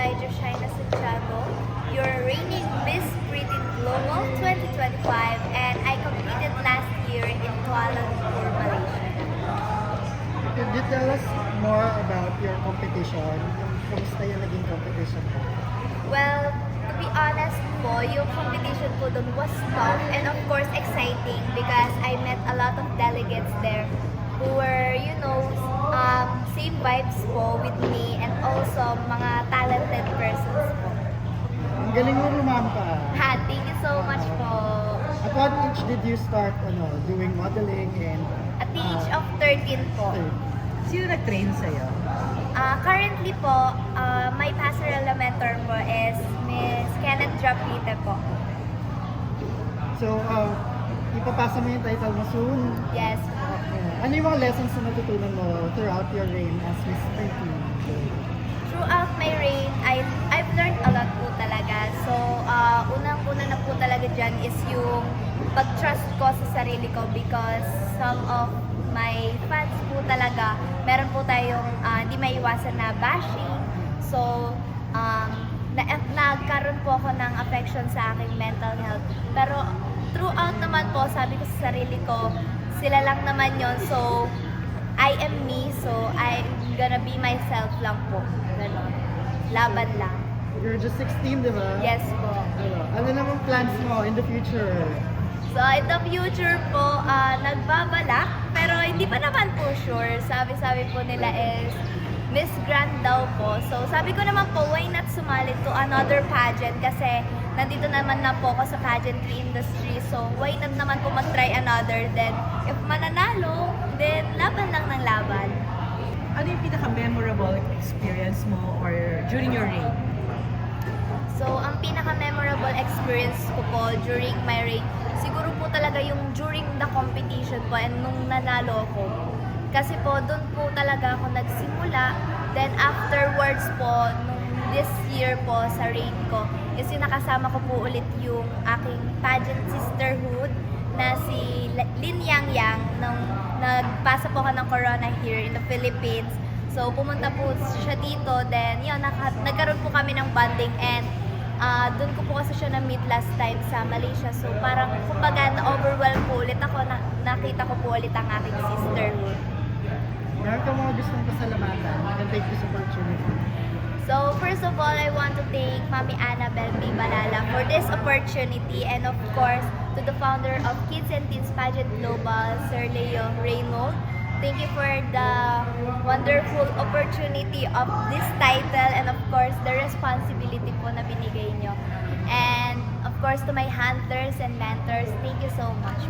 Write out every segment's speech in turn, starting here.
Elijah Shaina Santiago, your reigning Miss Pretty Global 2025, and I competed last year in Kuala Lumpur, Malaysia. Could you tell us more about your competition? Kamusta yung naging competition mo? Well, to be honest po, yung competition po dun was tough and of course exciting because I met a lot of delegates there who were, same vibes po with me and also mga talented persons po. Ang galing mo lumampa. Ha, thank you so much po. At what age did you start doing modeling and At the age of 13 po. Sino nag-train sa'yo? Currently po, my pastoral mentor po is Miss Kenneth Drapite po. So, ipapasa mo yung title mo soon. Yes po. Ano yung mga lessons na natutunan mo throughout your reign as Miss Pretty? Throughout my reign, I've learned a lot po talaga. So, unang-una na po talaga dyan is yung pag-trust ko sa sarili ko because some of my fans po talaga, meron po tayong hindi maiwasan na bashing. So, nagkaroon po ako ng affection sa aking mental health. Pero throughout naman po, sabi ko sa sarili ko, sila lang naman yon. So, I am me. So, I'm gonna be myself lang po. Ganon. Laban lang. You're just 16, di ba? Yes po. Ano namang plans mo in the future? So, in the future po, nagbabalak. Pero hindi pa naman po sure. Sabi po nila is Miss Grand daw po. So, sabi ko naman po, why not sumali to another pageant? Kasi nandito naman na po ako sa pageantry industry. So, why not naman po mag-try another? Then, if mananalo, then laban lang ng laban. Ano yung pinaka-memorable experience mo or during your reign? So, ang pinaka-memorable experience ko po during my reign, siguro po talaga yung during the competition po and nung nanalo ako. Kasi po, doon po talaga ako nagsimula. Then afterwards po, nung this year po sa reign ko, is yung nakasama ko po ulit yung aking pageant sisterhood na si Lin Yang Yang nung nagpasa po ako ng corona here in the Philippines. So, pumunta po siya dito. Then, yun, nagkaroon po kami ng bonding and doon ko po kasi siya na-meet last time sa Malaysia. So, parang, kumbaga, na-overwhelm po ulit ako. Nakita ko po ulit ang aking sisterhood. Meron ka mga gustong pasalamatan and take this opportunity. So, first of all, I want to thank Mami Annabel B. Balala for this opportunity and of course, to the founder of Kids and Teens Pageant Global, Sir Leo Reynold. Thank you for the wonderful opportunity of this title and of course, the responsibility po na binigay nyo. And of course, to my handlers and mentors, thank you so much.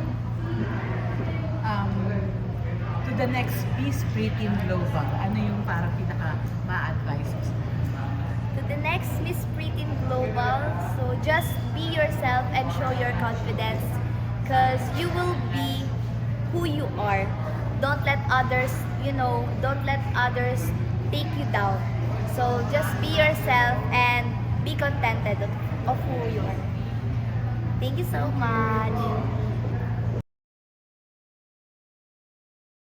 To the next Miss Pretty Global, ano yung parang pinaka-ma-advise mo? To the next Miss Pretty Global, so just be yourself and show your confidence because you will be who you are. Don't let others, don't let others take you down. So just be yourself and be contented of who you are. Thank you so much.